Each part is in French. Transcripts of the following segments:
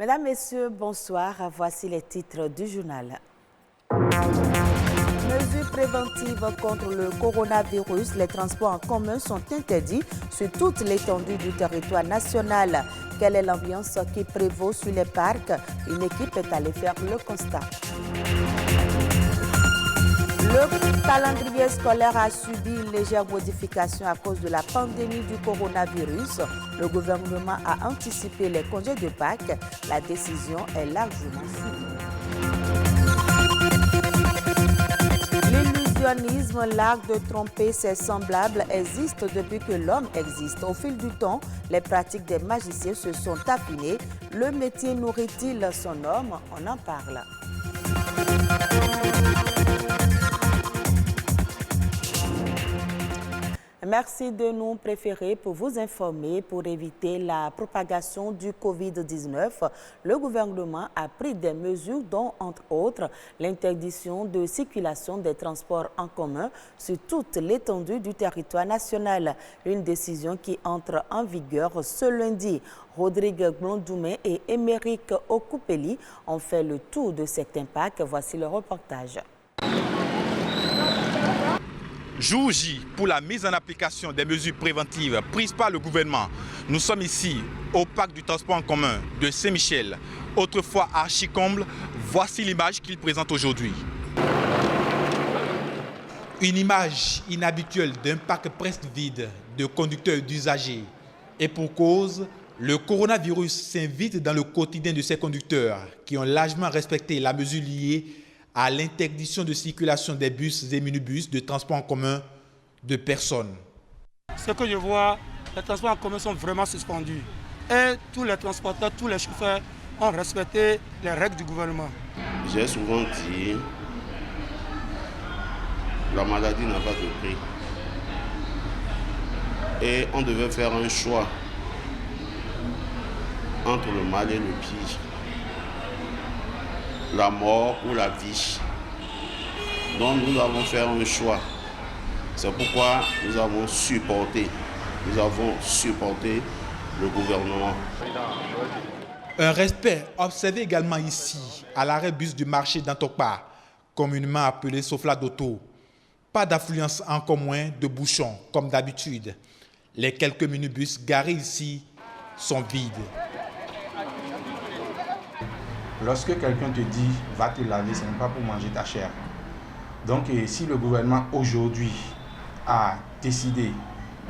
Mesdames, Messieurs, bonsoir. Voici les titres du journal. Mesures préventives contre le coronavirus, les transports en commun sont interdits sur toute l'étendue du territoire national. Quelle est l'ambiance qui prévaut sur les parcs? Une équipe est allée faire le constat. Le calendrier scolaire a subi une légère modification à cause de la pandémie du coronavirus. Le gouvernement a anticipé les congés de Pâques. La décision est largement suivie. L'illusionnisme, l'art de tromper ses semblables existe depuis que l'homme existe. Au fil du temps, les pratiques des magiciens se sont affinées. Le métier nourrit-il son homme? On en parle. Merci de nous préférer pour vous informer. Pour éviter la propagation du Covid-19, le gouvernement a pris des mesures dont, entre autres, l'interdiction de circulation des transports en commun sur toute l'étendue du territoire national. Une décision qui entre en vigueur ce lundi. Rodrigue Blondoumé et Émeric Okupeli ont fait le tour de cet impact. Voici le reportage. Jour J pour la mise en application des mesures préventives prises par le gouvernement. Nous sommes ici au parc du transport en commun de Saint-Michel, autrefois archi-comble. Voici l'image qu'il présente aujourd'hui. Une image inhabituelle d'un parc presque vide de conducteurs d'usagers. Et pour cause, le coronavirus s'invite dans le quotidien de ces conducteurs qui ont largement respecté la mesure liée à l'interdiction de circulation des bus et minibus de transport en commun de personnes. Ce que je vois, les transports en commun sont vraiment suspendus. Et tous les transporteurs, tous les chauffeurs ont respecté les règles du gouvernement. J'ai souvent dit, la maladie n'a pas de prix. Et on devait faire un choix entre le mal et le pire. La mort ou la vie. Donc nous avons fait un choix. C'est pourquoi nous avons supporté le gouvernement. Un respect observé également ici, à l'arrêt bus du marché d'Antokpa, communément appelé Sofla d'Auto. Pas d'affluence, encore moins de bouchons, comme d'habitude. Les quelques minibus garés ici sont vides. Lorsque quelqu'un te dit « va te laver », ce n'est pas pour manger ta chair. Donc si le gouvernement aujourd'hui a décidé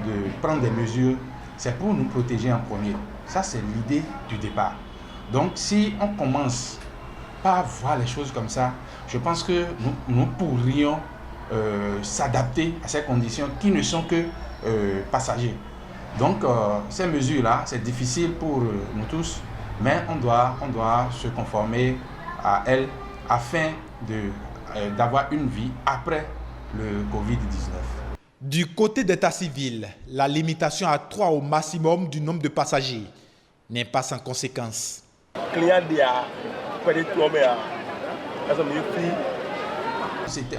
de prendre des mesures, c'est pour nous protéger en premier. Ça, c'est l'idée du départ. Donc si on commence par voir les choses comme ça, je pense que nous pourrions s'adapter à ces conditions qui ne sont que passagers. Donc ces mesures-là, c'est difficile pour nous tous. Mais on doit se conformer à elles afin d'avoir une vie après le Covid-19. Du côté d'état civil, la limitation à 3 au maximum du nombre de passagers n'est pas sans conséquence.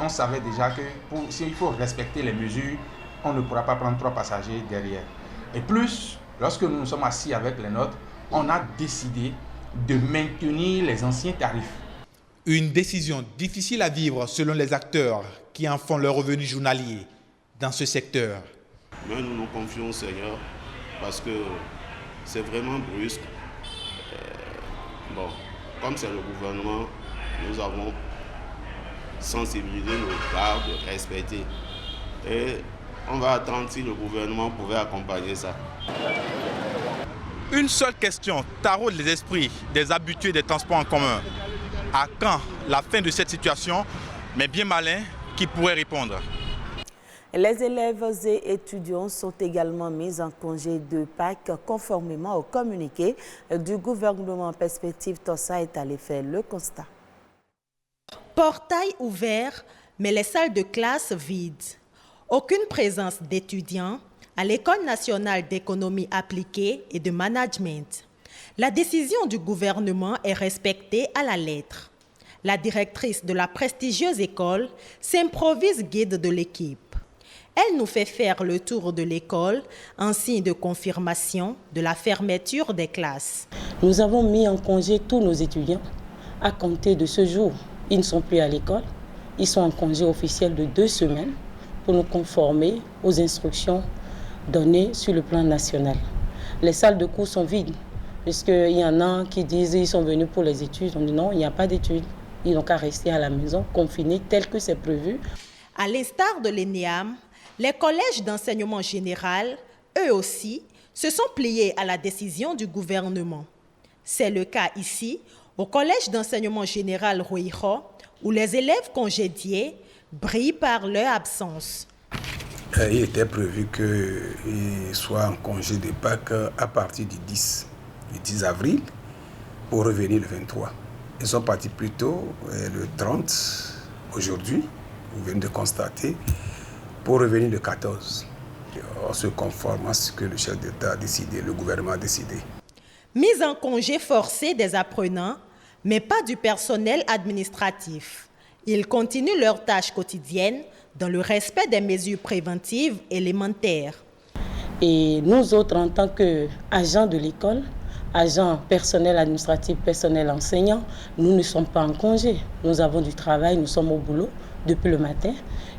On savait déjà que s'il faut respecter les mesures, on ne pourra pas prendre 3 passagers derrière. Et plus, lorsque nous nous sommes assis avec les nôtres, on a décidé de maintenir les anciens tarifs. Une décision difficile à vivre selon les acteurs qui en font leur revenu journalier dans ce secteur. Mais nous nous confions au Seigneur parce que c'est vraiment brusque. Comme c'est le gouvernement, nous avons sensibilisé nos gardes, respecté. Et on va attendre si le gouvernement pouvait accompagner ça. Une seule question taraude les esprits des habitués des transports en commun. À quand la fin de cette situation? Mais bien malin qui pourrait répondre. Les élèves et étudiants sont également mis en congé de Pâques conformément au communiqué du gouvernement. Perspective Tossa est allé faire le constat. Portail ouvert, mais les salles de classe vides. Aucune présence d'étudiants à l'École nationale d'économie appliquée et de management. La décision du gouvernement est respectée à la lettre. La directrice de la prestigieuse école s'improvise guide de l'équipe. Elle nous fait faire le tour de l'école en signe de confirmation de la fermeture des classes. Nous avons mis en congé tous nos étudiants à compter de ce jour. Ils ne sont plus à l'école. Ils sont en congé officiel de 2 semaines pour nous conformer aux instructions données sur le plan national. Les salles de cours sont vides, puisqu'il y en a qui disent qu'ils sont venus pour les études. On dit non, il n'y a pas d'études. Ils n'ont qu'à rester à la maison, confinés, tel que c'est prévu. À l'instar de l'ENEAM, les collèges d'enseignement général, eux aussi, se sont pliés à la décision du gouvernement. C'est le cas ici, au collège d'enseignement général Ruiho, où les élèves congédiés brillent par leur absence. Il était prévu qu'ils soient en congé de Pâques à partir du 10 avril pour revenir le 23. Ils sont partis plus tôt, le 30, aujourd'hui, vous venez de constater, pour revenir le 14. On se conforme à ce que le chef d'État a décidé, le gouvernement a décidé. Mise en congé forcée des apprenants, mais pas du personnel administratif. Ils continuent leurs tâches quotidiennes dans le respect des mesures préventives élémentaires. Et nous autres, en tant qu'agents de l'école, agents personnel administratif, personnel enseignant, nous ne sommes pas en congé. Nous avons du travail, nous sommes au boulot depuis le matin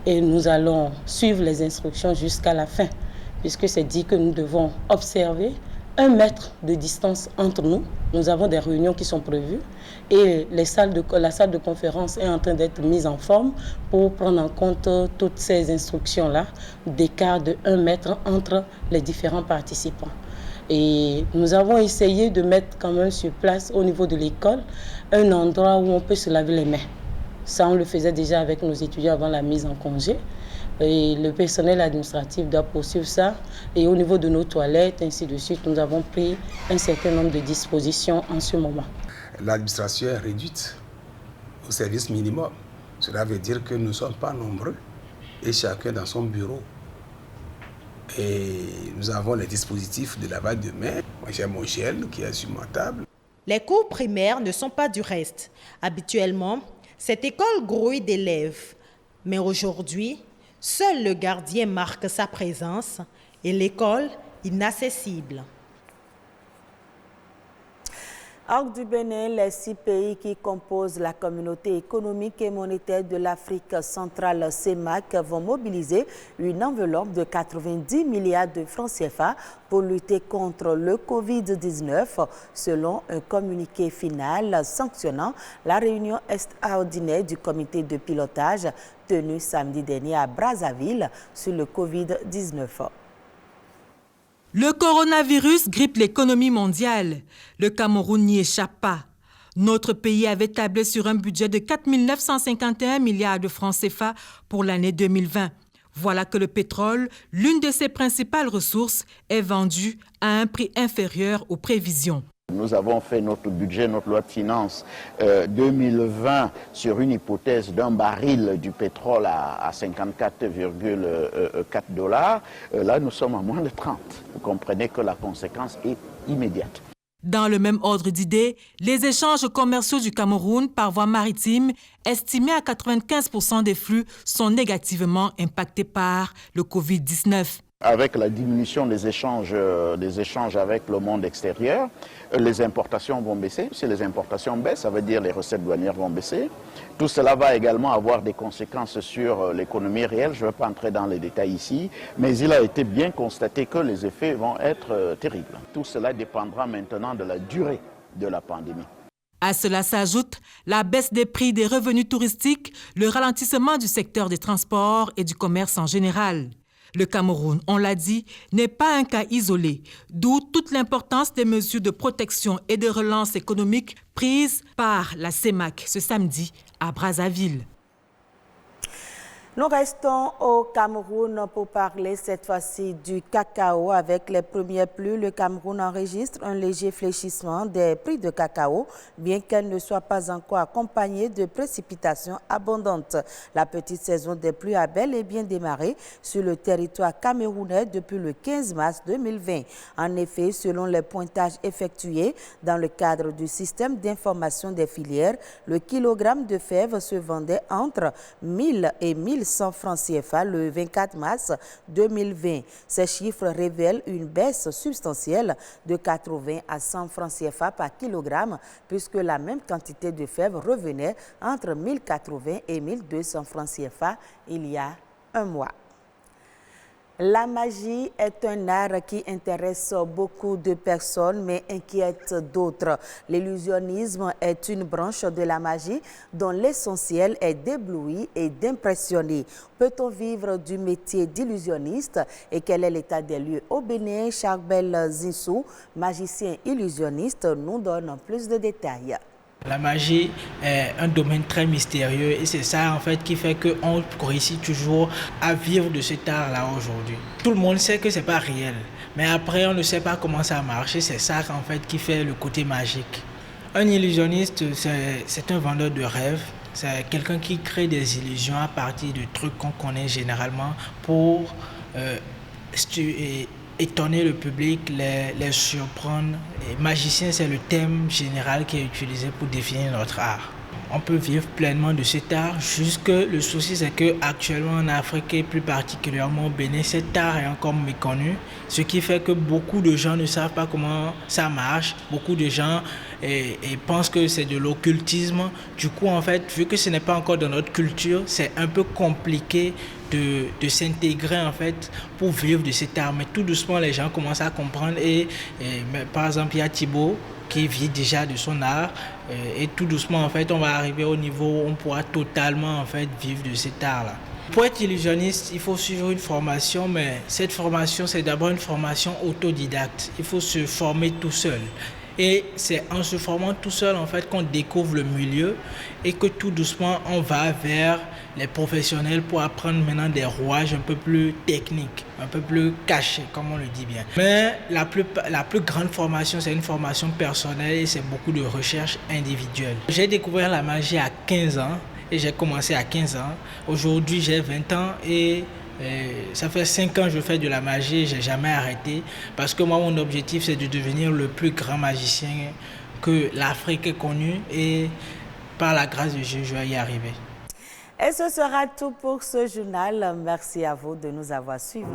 et nous allons suivre les instructions jusqu'à la fin, puisque c'est dit que nous devons observer 1 mètre de distance entre nous. Nous avons des réunions qui sont prévues et la salle de conférence est en train d'être mise en forme pour prendre en compte toutes ces instructions-là, d'écart de 1 mètre entre les différents participants. Et nous avons essayé de mettre quand même sur place, au niveau de l'école, un endroit où on peut se laver les mains. Ça, on le faisait déjà avec nos étudiants avant la mise en congé. Et le personnel administratif doit poursuivre ça. Et au niveau de nos toilettes, ainsi de suite, nous avons pris un certain nombre de dispositions en ce moment. L'administration est réduite au service minimum. Cela veut dire que nous ne sommes pas nombreux et chacun dans son bureau. Et nous avons les dispositifs de lavage de mains. Moi, j'ai mon gel qui est sur ma table. Les cours primaires ne sont pas du reste. Habituellement, cette école grouille d'élèves. Mais aujourd'hui, seul le gardien marque sa présence et l'école inaccessible. Hors du Bénin, les 6 pays qui composent la communauté économique et monétaire de l'Afrique centrale CEMAC vont mobiliser une enveloppe de 90 milliards de francs CFA pour lutter contre le Covid-19, selon un communiqué final sanctionnant la réunion extraordinaire du comité de pilotage tenue samedi dernier à Brazzaville sur le Covid-19. Le coronavirus grippe l'économie mondiale. Le Cameroun n'y échappe pas. Notre pays avait tablé sur un budget de 4 951 milliards de francs CFA pour l'année 2020. Voilà que le pétrole, l'une de ses principales ressources, est vendu à un prix inférieur aux prévisions. Nous avons fait notre budget, notre loi de finances 2020 sur une hypothèse d'un baril du pétrole à 54,4 $. Là, nous sommes à moins de 30. Vous comprenez que la conséquence est immédiate. Dans le même ordre d'idées, les échanges commerciaux du Cameroun par voie maritime, estimés à 95% des flux, sont négativement impactés par le Covid-19. Avec la diminution des échanges avec le monde extérieur, les importations vont baisser. Si les importations baissent, ça veut dire les recettes douanières vont baisser. Tout cela va également avoir des conséquences sur l'économie réelle. Je ne vais pas entrer dans les détails ici, mais il a été bien constaté que les effets vont être terribles. Tout cela dépendra maintenant de la durée de la pandémie. À cela s'ajoute la baisse des prix des revenus touristiques, le ralentissement du secteur des transports et du commerce en général. Le Cameroun, on l'a dit, n'est pas un cas isolé, d'où toute l'importance des mesures de protection et de relance économique prises par la CEMAC ce samedi à Brazzaville. Nous restons au Cameroun pour parler cette fois-ci du cacao. Avec les premières pluies, le Cameroun enregistre un léger fléchissement des prix de cacao, bien qu'elle ne soit pas encore accompagnée de précipitations abondantes. La petite saison des pluies a bel et bien démarré sur le territoire camerounais depuis le 15 mars 2020. En effet, selon les pointages effectués dans le cadre du système d'information des filières, le kilogramme de fèves se vendait entre 1000 et 1000 100 francs CFA le 24 mars 2020. Ces chiffres révèlent une baisse substantielle de 80 à 100 francs CFA par kilogramme, puisque la même quantité de fèves revenait entre 1080 et 1200 francs CFA il y a un mois. La magie est un art qui intéresse beaucoup de personnes mais inquiète d'autres. L'illusionnisme est une branche de la magie dont l'essentiel est d'éblouir et d'impressionner. Peut-on vivre du métier d'illusionniste et quel est l'état des lieux au Bénin? Charbel Zinsou, magicien illusionniste, nous donne plus de détails. La magie est un domaine très mystérieux et c'est ça en fait qui fait qu'on réussit toujours à vivre de cet art-là aujourd'hui. Tout le monde sait que c'est pas réel, mais après on ne sait pas comment ça marche et c'est ça en fait qui fait le côté magique. Un illusionniste, c'est un vendeur de rêves, c'est quelqu'un qui crée des illusions à partir de trucs qu'on connaît généralement pour étonner le public, les surprendre. Et magicien, c'est le thème général qui est utilisé pour définir notre art. On peut vivre pleinement de cet art, juste que le souci c'est qu'actuellement en Afrique et plus particulièrement au Bénin, cet art est encore méconnu, ce qui fait que beaucoup de gens ne savent pas comment ça marche, beaucoup de gens pensent que c'est de l'occultisme. Du coup en fait, vu que ce n'est pas encore dans notre culture, c'est un peu compliqué de s'intégrer en fait pour vivre de cet art. Mais tout doucement les gens commencent à comprendre par exemple il y a Thibaut qui vit déjà de son art et tout doucement en fait on va arriver au niveau où on pourra totalement en fait vivre de cet art là. Pour être illusionniste, il faut suivre une formation, mais cette formation c'est d'abord une formation autodidacte. Il faut se former tout seul. Et c'est en se formant tout seul en fait qu'on découvre le milieu et que tout doucement on va vers les professionnels pour apprendre maintenant des rouages un peu plus techniques, un peu plus cachés comme on le dit bien. Mais la plus grande formation c'est une formation personnelle et c'est beaucoup de recherche individuelle. J'ai découvert la magie à 15 ans et j'ai commencé à 15 ans. Aujourd'hui j'ai 20 ans et ça fait 5 ans que je fais de la magie et je n'ai jamais arrêté parce que moi mon objectif c'est de devenir le plus grand magicien que l'Afrique ait connu et par la grâce de Dieu je vais y arriver. Et ce sera tout pour ce journal. Merci à vous de nous avoir suivis.